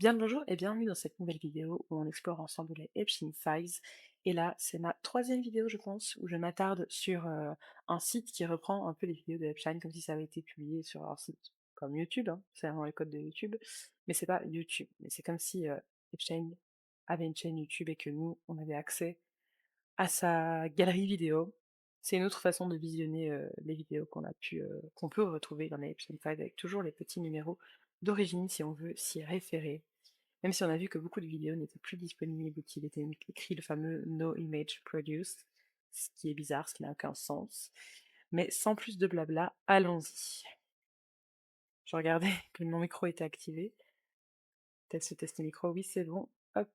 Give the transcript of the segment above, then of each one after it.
Bien le bonjour et bienvenue dans cette nouvelle vidéo où on explore ensemble les Epstein Files. Et là, c'est ma troisième vidéo, je pense, où je m'attarde sur un site qui reprend un peu les vidéos de Epstein comme si ça avait été publié sur un site comme YouTube, hein, c'est vraiment les codes de YouTube, mais c'est pas YouTube. Mais c'est comme si Epstein avait une chaîne YouTube et que nous, on avait accès à sa galerie vidéo. C'est une autre façon de visionner les vidéos qu'on peut retrouver dans les Epstein Files avec toujours les petits numéros d'origine si on veut s'y référer. Même si on a vu que beaucoup de vidéos n'étaient plus disponibles ou qu'il était écrit le fameux No Image Produced, ce qui est bizarre, ce qui n'a aucun sens. Mais sans plus de blabla, allons-y. Je regardais que mon micro était activé. Test micro, oui c'est bon. Hop.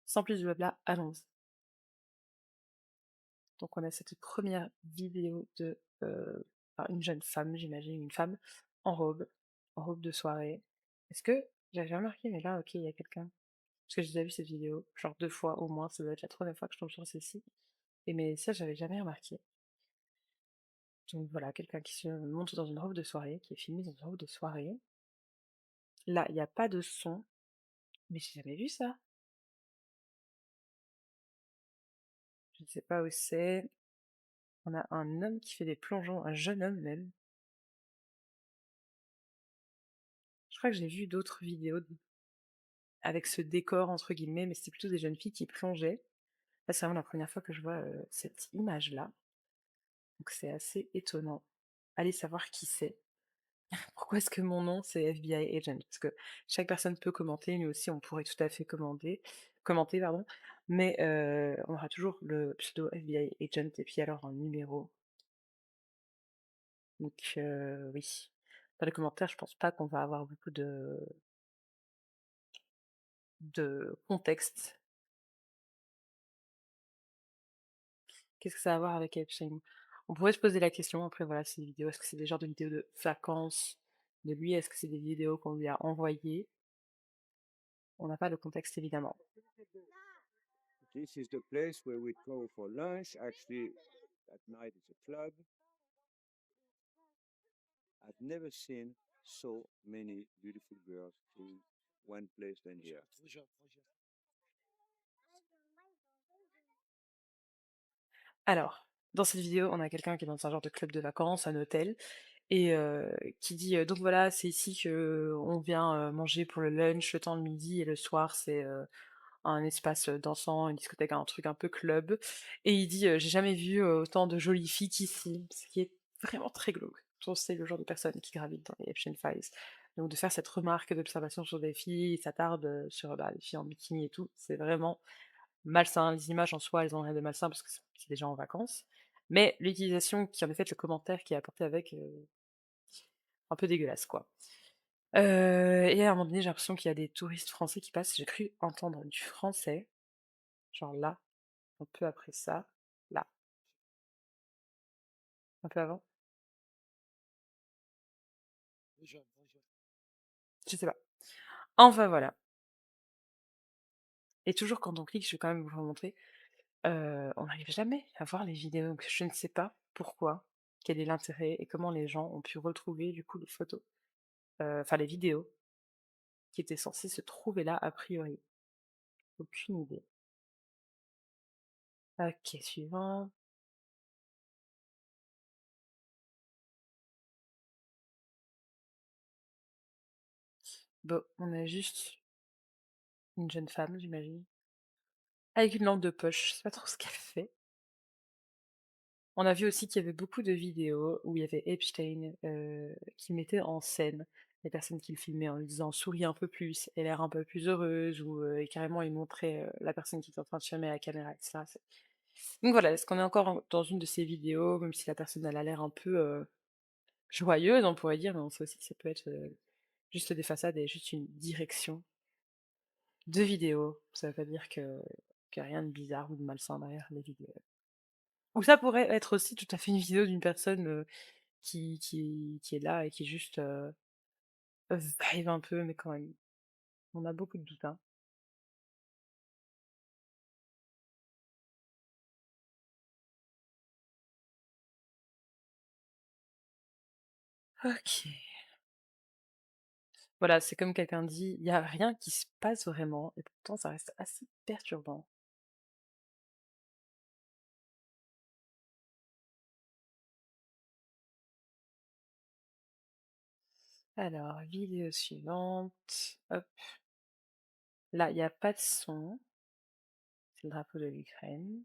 Sans plus de blabla, allons-y. Donc on a cette première vidéo de une jeune femme, j'imagine, une femme en robe de soirée. Est-ce que j'avais remarqué, mais là, ok, il y a quelqu'un. Parce que j'ai déjà vu cette vidéo, genre 2 fois au moins, ça doit être la troisième fois que je tombe sur celle-ci. Et mais ça, j'avais jamais remarqué. Donc voilà, quelqu'un qui se monte dans une robe de soirée, qui est filmé dans une robe de soirée. Là, il n'y a pas de son, mais j'ai jamais vu ça. Je ne sais pas où c'est. On a un homme qui fait des plongeons, un jeune homme même. Je crois que j'ai vu d'autres vidéos avec ce décor entre guillemets, mais c'était plutôt des jeunes filles qui plongeaient. Là, c'est vraiment la première fois que je vois cette image-là. Donc c'est assez étonnant. Allez savoir qui c'est. Pourquoi est-ce que mon nom c'est FBI Agent? Parce que chaque personne peut commenter, nous aussi on pourrait tout à fait commenter, pardon, mais on aura toujours le pseudo FBI Agent et puis alors un numéro. Donc oui. Dans les commentaires, je pense pas qu'on va avoir beaucoup de contexte. Qu'est-ce que ça a à voir avec Epstein? On pourrait se poser la question, après voilà, ces vidéos, est-ce que c'est des genres de vidéos de vacances de lui? Est-ce que c'est des vidéos qu'on lui a envoyées? On n'a pas le contexte évidemment. This is the place where we go for lunch. Actually, at night it's a club. I've never seen so many beautiful girls in one place than here. Alors, dans cette vidéo, on a quelqu'un qui est dans un genre de club de vacances, un hôtel, et qui dit donc voilà, c'est ici que on vient manger pour le lunch, le temps de midi, et le soir c'est un espace dansant, une discothèque, un truc un peu club. Et il dit j'ai jamais vu autant de jolies filles qu'ici, ce qui est vraiment très glauque. Je pense que c'est le genre de personne qui gravite dans les Epstein Files. Donc de faire cette remarque d'observation sur des filles, il s'attarde sur les filles en bikini et tout, c'est vraiment malsain. Les images en soi, elles ont rien de malsain parce que c'est des gens en vacances. Mais l'utilisation qui en est faite, le commentaire qui est apporté avec, un peu dégueulasse, quoi. Et à un moment donné, j'ai l'impression qu'il y a des touristes français qui passent. J'ai cru entendre du français, genre là, un peu après ça, là, un peu avant. Je sais pas. Enfin voilà. Et toujours quand on clique, je vais quand même vous montrer, on n'arrive jamais à voir les vidéos. Donc je ne sais pas pourquoi, quel est l'intérêt et comment les gens ont pu retrouver du coup les photos, enfin les vidéos qui étaient censées se trouver là a priori. Aucune idée. Ok, suivant. Bon, on a juste une jeune femme, j'imagine, avec une lampe de poche. Je sais pas trop ce qu'elle fait. On a vu aussi qu'il y avait beaucoup de vidéos où il y avait Epstein qui mettait en scène les personnes qu'il filmait en lui disant souris un peu plus, et l'air un peu plus heureuse, ou et carrément il montrait la personne qui était en train de filmer à la caméra, etc. Donc voilà, est-ce qu'on est encore dans une de ces vidéos, même si la personne elle a l'air un peu joyeuse, on pourrait dire, mais on sait aussi que ça peut être juste des façades et juste une direction de vidéo. Ça veut pas dire qu'il y a rien de bizarre ou de malsain derrière les vidéos. Ou ça pourrait être aussi tout à fait une vidéo d'une personne qui est là et qui juste vibe un peu, mais quand même, on a beaucoup de doutes, hein. Ok. Voilà, c'est comme quelqu'un dit: «Il y a rien qui se passe vraiment» et pourtant ça reste assez perturbant. Alors, vidéo suivante, hop. Là, il y a pas de son, c'est le drapeau de l'Ukraine.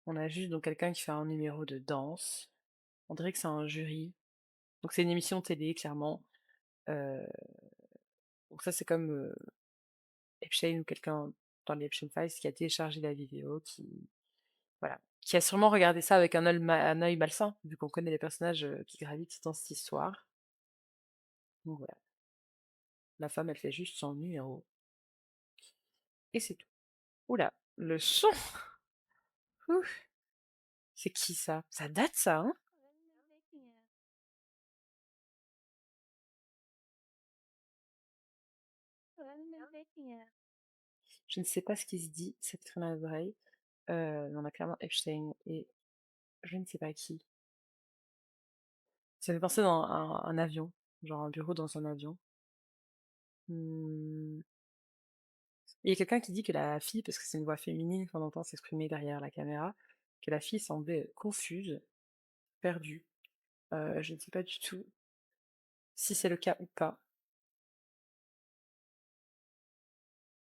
On a juste donc quelqu'un qui fait un numéro de danse. On dirait que c'est un jury. Donc c'est une émission télé clairement. Heu, donc ça c'est comme, Epstein ou quelqu'un dans les Epstein Files qui a téléchargé la vidéo, qui voilà, qui a sûrement regardé ça avec un œil malsain, vu qu'on connaît les personnages, qui gravitent dans cette histoire. Donc voilà, la femme elle fait juste son numéro et c'est tout. Ouh là, le son! Ouf! C'est qui ça? Ça date ça, hein? Je ne sais pas ce qui se dit, cette crème à l'oreille. Mais on a clairement Epstein et je ne sais pas qui. Ça fait penser dans un avion, genre un bureau dans un avion. Mmh, il y a quelqu'un qui dit que la fille, parce que c'est une voix féminine qu'on entend s'exprimer derrière la caméra, que la fille semblait confuse, perdue. Je ne sais pas du tout si c'est le cas ou pas.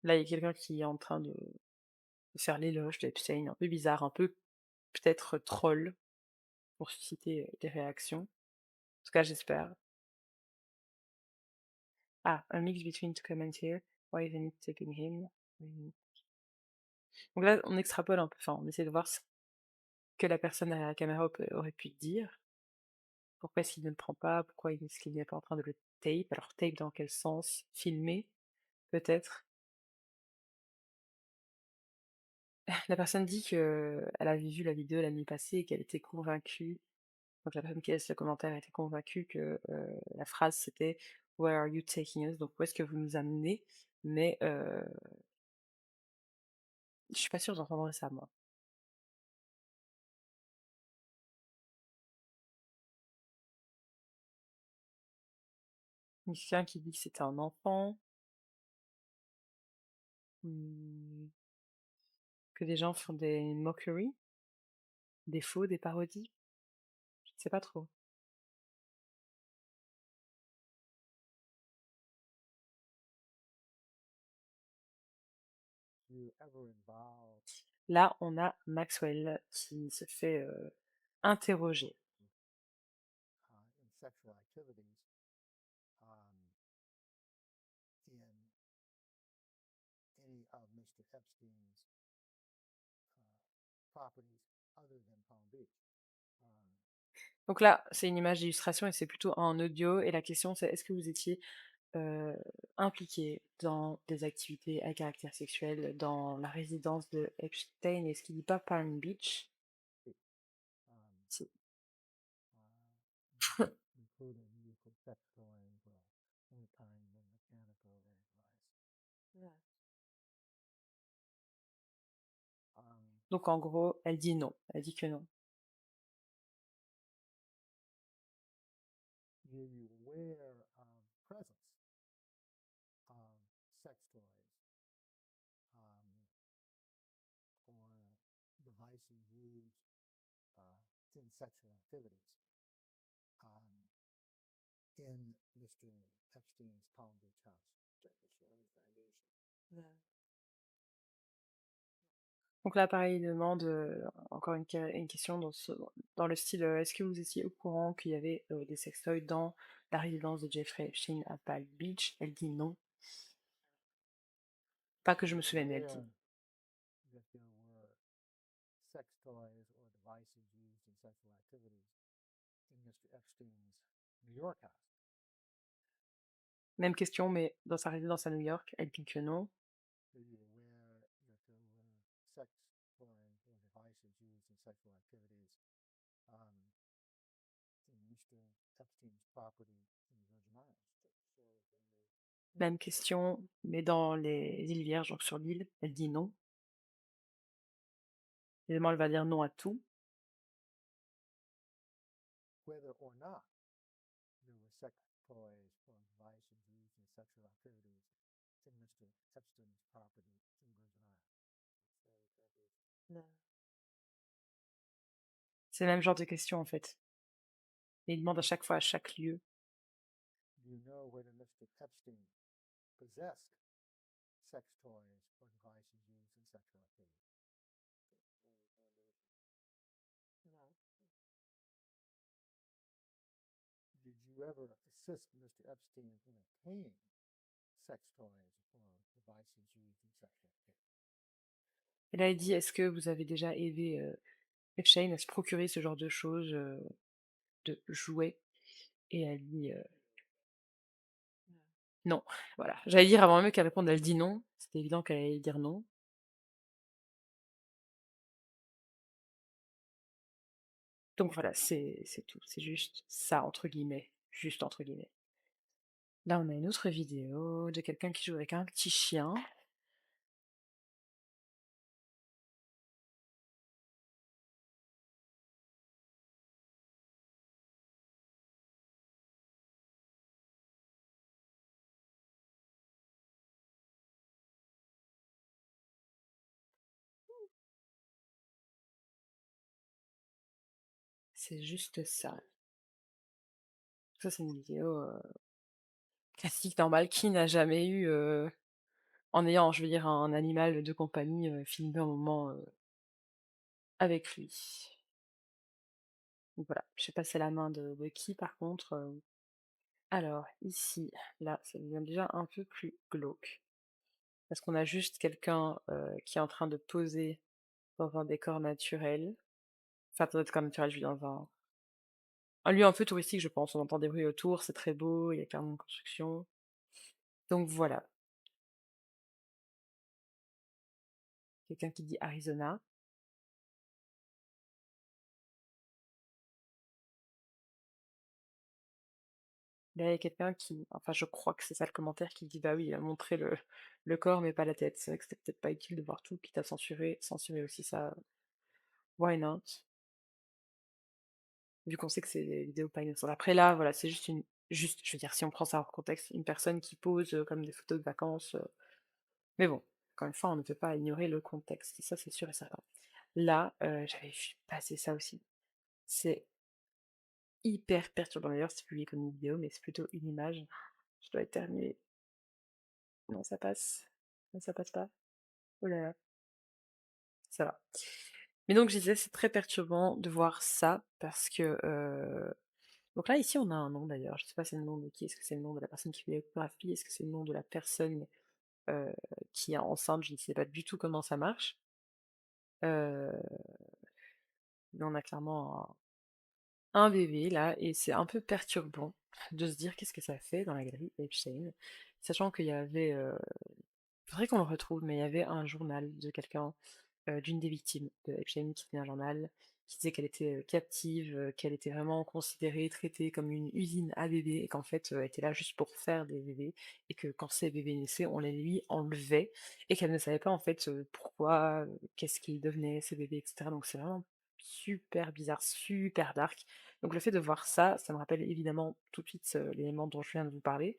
Là, il y a quelqu'un qui est en train de faire l'éloge d'Epstein, un peu bizarre, un peu peut-être troll, pour susciter des réactions. En tout cas, j'espère. Ah, a mix between two comments here. Why isn't it taking him? Donc là, on extrapole un peu, enfin, on essaie de voir ce que la personne à la caméra aurait pu dire. Pourquoi est-ce qu'il ne le prend pas? Pourquoi est-ce qu'il n'est pas en train de le tape? Alors, tape dans quel sens? Filmer, peut-être? La personne dit que elle avait vu la vidéo la nuit passée et qu'elle était convaincue. Donc la personne qui laisse le commentaire était convaincue que la phrase c'était Where are you taking us? Donc où est-ce que vous nous amenez? Mais je suis pas sûre d'entendre ça, moi. Il y a quelqu'un qui dit que c'était un enfant, que des gens font des mockeries, des faux, des parodies. Je ne sais pas trop. Là, on a Maxwell qui se fait interroger. Donc là, c'est une image d'illustration et c'est plutôt en audio. Et la question, c'est est-ce que vous étiez euh, impliqué dans des activités à caractère sexuel dans la résidence de Epstein? Est-ce qu'il dit pas Palm Beach? Si. Donc en gros, elle dit non. Elle dit que non. Donc là, pareil, il demande encore une question dans le style est-ce que vous étiez au courant qu'il y avait des sextoys dans la résidence de Jeffrey Epstein à Palm Beach? Elle dit non. Pas que je me souvienne, elle dit. Même question, mais dans sa résidence à New York, elle dit que non. Même question, mais dans les îles Vierges, donc sur l'île, elle dit non. Évidemment, elle va dire non à tout. Non. C'est le même genre de question en fait. Et il demande à chaque fois, à chaque lieu. Do you know whether Mr. Epstein possessed sex toys or devices used in sexual activity? Did you ever assist Mr. Epstein in obtaining sex toys or devices used in sexual activity? Et là, il dit, est-ce que vous avez déjà aidé Epstein à se procurer ce genre de choses, de jouets? Et elle dit non. Voilà. J'allais dire avant même qu'elle réponde, elle dit non. C'était évident qu'elle allait dire non. Donc voilà, c'est tout. C'est juste ça, entre guillemets. Juste entre guillemets. Là, on a une autre vidéo de quelqu'un qui joue avec un petit chien. C'est juste ça. Ça, c'est une vidéo classique, normale. Qui n'a jamais eu, en ayant, je veux dire, un animal de compagnie, filmé un moment avec lui. Donc voilà, je sais pas c'est la main de qui par contre. Alors, ici, là, ça devient déjà un peu plus glauque. Parce qu'on a juste quelqu'un qui est en train de poser dans un décor naturel. Enfin, dans un décor naturel, je veux dire, dans un lieu un peu touristique, je pense. On entend des bruits autour, c'est très beau, il y a clairement une construction. Donc voilà, quelqu'un qui dit Arizona. Là, il y a quelqu'un qui, enfin, je crois que c'est ça le commentaire qui dit bah oui, il a montré le corps mais pas la tête. C'est vrai que c'était peut-être pas utile de voir tout, quitte à censurer aussi ça. Why not? Vu qu'on sait que c'est des vidéos pas innocentes. Après là, voilà, c'est juste, je veux dire, si on prend ça hors contexte, une personne qui pose comme des photos de vacances. Mais bon, encore une fois, on ne peut pas ignorer le contexte, ça c'est sûr et certain. Là, j'avais vu passer ça aussi. C'est hyper perturbant. D'ailleurs, c'est publié comme une vidéo, mais c'est plutôt une image. Je dois éternuer. Non, ça passe. Non, ça passe pas. Oh là là, ça va. Mais donc, je disais, c'est très perturbant de voir ça parce que. Donc là, ici, on a un nom d'ailleurs. Je sais pas c'est le nom de qui. Est-ce que c'est le nom de la personne qui fait l'échographie? Est-ce que c'est le nom de la personne euh, qui est enceinte? Je ne sais pas du tout comment ça marche. Euh, mais on a clairement un bébé là, et c'est un peu perturbant de se dire qu'est-ce que ça fait dans la galerie Epstein, sachant qu'il y avait. Faudrait qu'on le retrouve, mais il y avait un journal de quelqu'un d'une des victimes de Epstein qui tenait un journal, qui disait qu'elle était captive, qu'elle était vraiment considérée, traitée comme une usine à bébés, et qu'en fait, elle était là juste pour faire des bébés, et que quand ces bébés naissaient, on les lui enlevait, et qu'elle ne savait pas en fait pourquoi, qu'est-ce qu'ils devenaient ces bébés, etc. Donc c'est vraiment super bizarre, super dark. Donc le fait de voir ça, ça me rappelle évidemment tout de suite l'élément dont je viens de vous parler.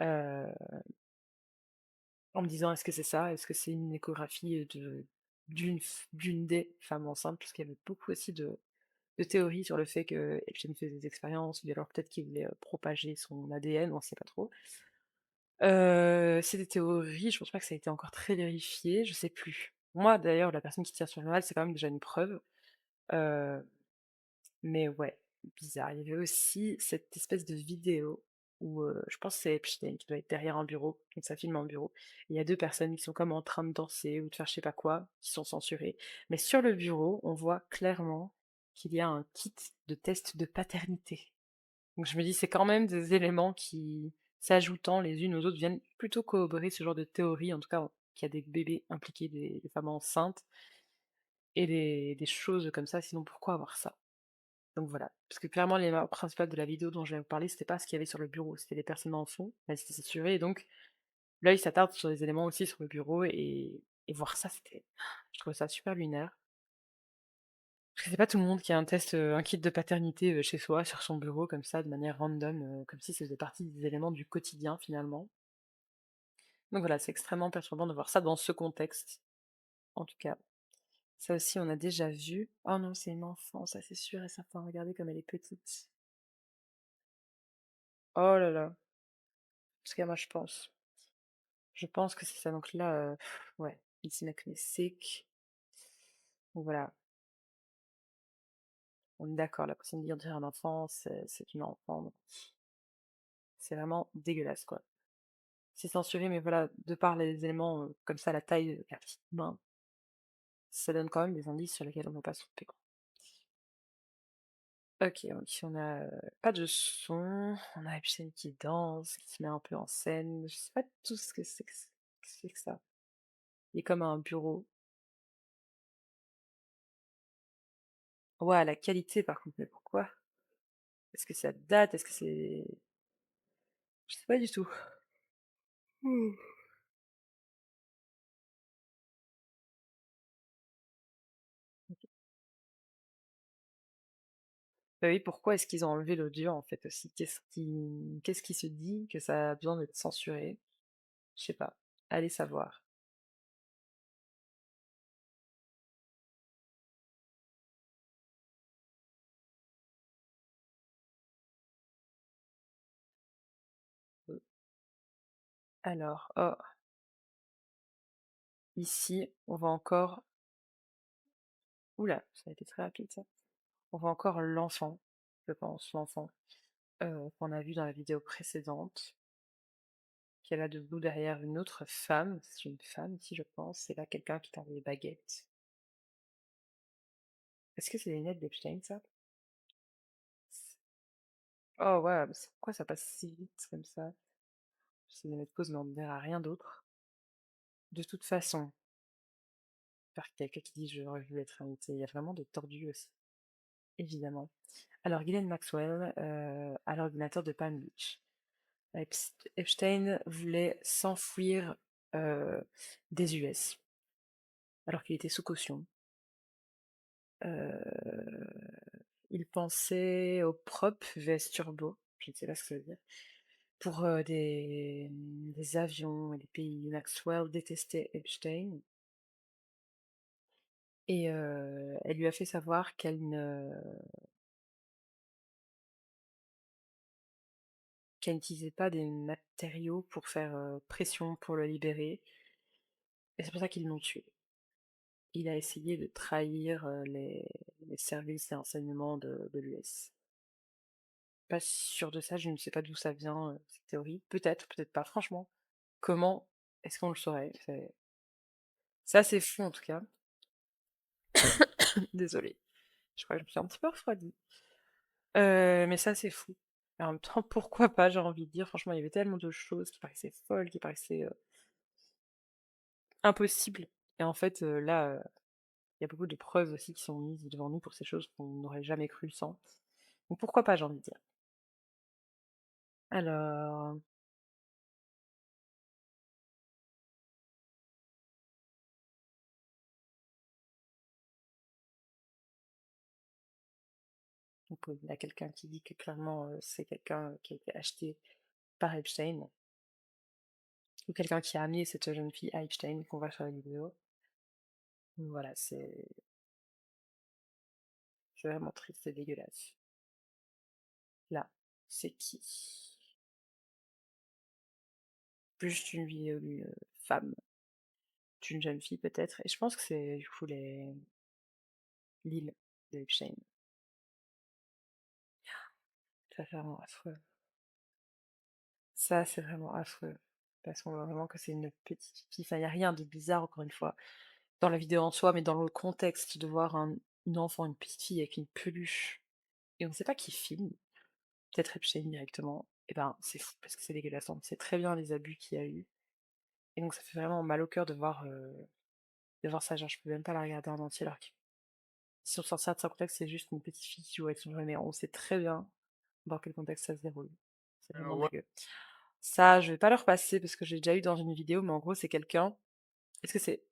euh, En me disant: «Est-ce que c'est ça? Est-ce que c'est une échographie, d'une des femmes enceintes?» Parce qu'il y avait beaucoup aussi de théories sur le fait que Epstein faisait des expériences, ou alors peut-être qu'il voulait, propager son ADN, on sait pas trop. C'est des théories, je pense pas que ça a été encore très vérifié, je sais plus. Moi d'ailleurs, la personne qui tire sur le mal, c'est quand même déjà une preuve, heu mais ouais, bizarre. Il y avait aussi cette espèce de vidéo où, je pense que c'est Epstein qui doit être derrière un bureau, donc ça filme un bureau. Il y a 2 personnes qui sont comme en train de danser ou de faire je sais pas quoi, qui sont censurées. Mais sur le bureau, on voit clairement qu'il y a un kit de test de paternité. Donc je me dis, c'est quand même des éléments qui, s'ajoutant les unes aux autres, viennent plutôt corroborer ce genre de théorie, en tout cas qu'il y a des bébés impliqués, des femmes enceintes et des choses comme ça, sinon pourquoi avoir ça? Donc voilà, parce que clairement l'élément principal de la vidéo dont je vais vous parler, c'était pas ce qu'il y avait sur le bureau, c'était les personnes en fond, elles étaient censurées, et donc l'œil s'attarde sur les éléments aussi sur le bureau, et voir ça, c'était. Je trouvais ça super lunaire. Parce que c'est pas tout le monde qui a un test, un kit de paternité chez soi, sur son bureau, comme ça, de manière random, comme si ça faisait partie des éléments du quotidien finalement. Donc voilà, c'est extrêmement perturbant de voir ça dans ce contexte, en tout cas. Ça aussi, on a déjà vu. Oh non, c'est une enfant, ça c'est sûr et certain. Regardez comme elle est petite. Oh là là. Parce que moi, je pense. Je pense que c'est ça. Donc là, ouais, ici, mec, est sick. Donc voilà, on est d'accord. La personne de dire un enfant, c'est une enfant. Donc c'est vraiment dégueulasse, quoi. C'est censuré, mais voilà, de par les éléments comme ça, la taille de la petite main, ça donne quand même des indices sur lesquels on ne peut pas se tromper, quoi. Ok, donc ici on a pas de son, on a Epstein qui danse, qui se met un peu en scène, je sais pas tout ce que c'est que ça. Il est comme un bureau. Ouais, la qualité par contre, mais pourquoi? Est-ce que ça date? Est-ce que c'est... Je sais pas du tout. Hmm. Bah oui, pourquoi est-ce qu'ils ont enlevé l'audio en fait aussi? Qu'est-ce qui se dit que ça a besoin d'être censuré? Je sais pas. Allez savoir. Euh, Alors, oh, ici, on voit encore... Oula, ça a été très rapide ça. On voit encore l'enfant, je pense, l'enfant qu'on a vu dans la vidéo précédente, qui est là debout derrière une autre femme. C'est une femme ici, je pense. C'est là quelqu'un qui tend des baguettes. Est-ce que c'est les lunettes d'Epstein, ça? Oh ouais, mais pourquoi ça passe si vite comme ça? C'est des lunettes pause, mais on ne verra rien d'autre. De toute façon, par quelqu'un qui dit je veux être invité, il y a vraiment des tordus aussi, évidemment. Alors, Ghislaine Maxwell, à l'ordinateur de Palm Beach. Epstein voulait s'enfuir euh, des US, alors qu'il était sous caution. Euh, il pensait au prop vs turbo, je ne sais pas ce que ça veut dire, pour des avions et des pays. Maxwell détestait Epstein et elle lui a fait savoir qu'elle n'utilisait pas des matériaux pour faire pression pour le libérer. Et c'est pour ça qu'ils l'ont tué. Il a essayé de trahir les services et renseignements de l'US. Pas sûr de ça, je ne sais pas d'où ça vient, cette théorie. Peut-être, peut-être pas. Franchement, comment est-ce qu'on le saurait? C'est assez fou en tout cas. Désolée. Je crois que je me suis un petit peu refroidie. Mais ça, c'est fou. Et en même temps, pourquoi pas, j'ai envie de dire. Franchement, il y avait tellement de choses qui paraissaient folles, qui paraissaient impossibles. Et en fait, là, il y a beaucoup de preuves aussi qui sont mises devant nous pour ces choses qu'on n'aurait jamais cru sans. Donc pourquoi pas, j'ai envie de dire. Alors, donc, il y a quelqu'un qui dit que clairement c'est quelqu'un qui a été acheté par Epstein, ou quelqu'un qui a amené cette jeune fille à Epstein, qu'on voit sur la vidéo. Donc voilà, c'est vraiment triste et dégueulasse. Là, c'est qui? Plus une vidéo d'une femme, d'une jeune fille peut-être, et je pense que c'est du coup l'île de Epstein. Ça fait vraiment affreux. Ça, c'est vraiment affreux. Parce qu'on voit vraiment que c'est une petite fille. Enfin, il n'y a rien de bizarre, encore une fois, dans la vidéo en soi, mais dans le contexte de voir une enfant, une petite fille avec une peluche, et on ne sait pas qui filme, peut-être Epstein directement, et ben c'est fou, parce que c'est dégueulasse. On sait très bien les abus qu'il y a eu. Et donc ça fait vraiment mal au cœur de voir ça. Genre, je peux même pas la regarder en entier, alors que si on sort ça de son contexte, c'est juste une petite fille qui joue avec son jouet, mais on sait très bien dans quel contexte ça se déroule. C'est vraiment dégueu. Ça, je vais pas leur passer parce que j'ai déjà eu dans une vidéo, mais en gros, c'est quelqu'un. Est-ce que c'est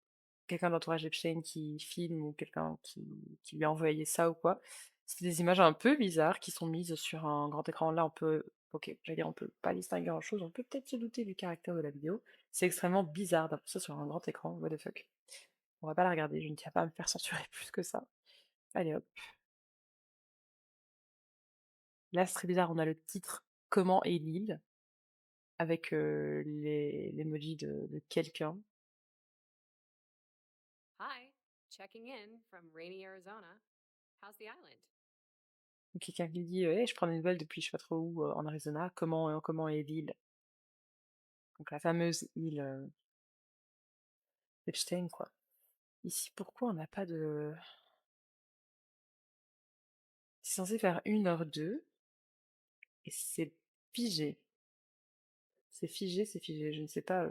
quelqu'un de l'entourage d'Epstein qui filme ou quelqu'un qui lui a envoyé ça ou quoi? C'est des images un peu bizarres qui sont mises sur un grand écran. Là, on peut OK, j'allais dire on peut pas distinguer grand-chose, on peut peut-être se douter du caractère de la vidéo. C'est extrêmement bizarre d'avoir ça sur un grand écran, what the fuck. On va pas la regarder, je ne tiens pas à me faire censurer plus que ça. Allez hop. Là, c'est très bizarre, on a le titre «Comment est l'île?» avec, l'emoji de quelqu'un. Hi, checking in from rainy Arizona. How's the island? Donc quelqu'un qui dit, «Hey, je prends des nouvelles depuis je sais pas trop où, en Arizona, comment est l'île?» Donc la fameuse île, Epstein, quoi. Ici, pourquoi on n'a pas de c'est censé faire 1h02 et c'est figé. C'est figé, c'est figé. Je ne sais pas,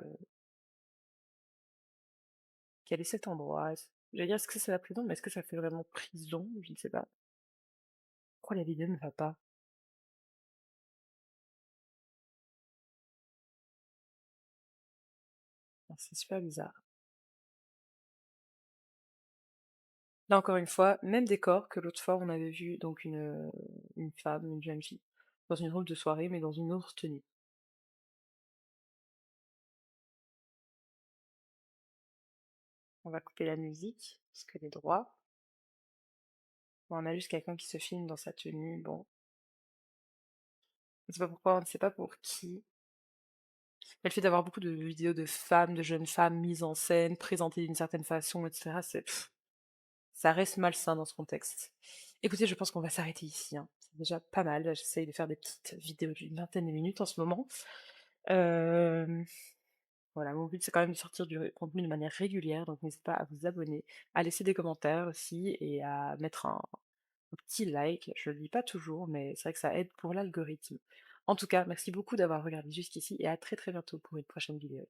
quel est cet endroit. J'allais dire: «Est-ce que c'est la prison?» mais est-ce que ça fait vraiment prison? Je ne sais pas. Pourquoi la vidéo ne va pas? Ah, c'est super bizarre. Là, encore une fois, même décor que l'autre fois, on avait vu donc une femme, une jeune fille, dans une robe de soirée, mais dans une autre tenue. On va couper la musique, parce que les droits. Bon, on a juste quelqu'un qui se filme dans sa tenue, bon. On ne sait pas pourquoi, on ne sait pas pour qui. Mais le fait d'avoir beaucoup de vidéos de femmes, de jeunes femmes mises en scène, présentées d'une certaine façon, etc., ça reste malsain dans ce contexte. Écoutez, je pense qu'on va s'arrêter ici, hein. C'est déjà pas mal. J'essaye de faire des petites vidéos d'une vingtaine de minutes en ce moment. Euh, Voilà, mon but c'est quand même de sortir du contenu de manière régulière, donc n'hésitez pas à vous abonner, à laisser des commentaires aussi et à mettre un petit like. Je le dis pas toujours, mais c'est vrai que ça aide pour l'algorithme. En tout cas, merci beaucoup d'avoir regardé jusqu'ici et à très très bientôt pour une prochaine vidéo.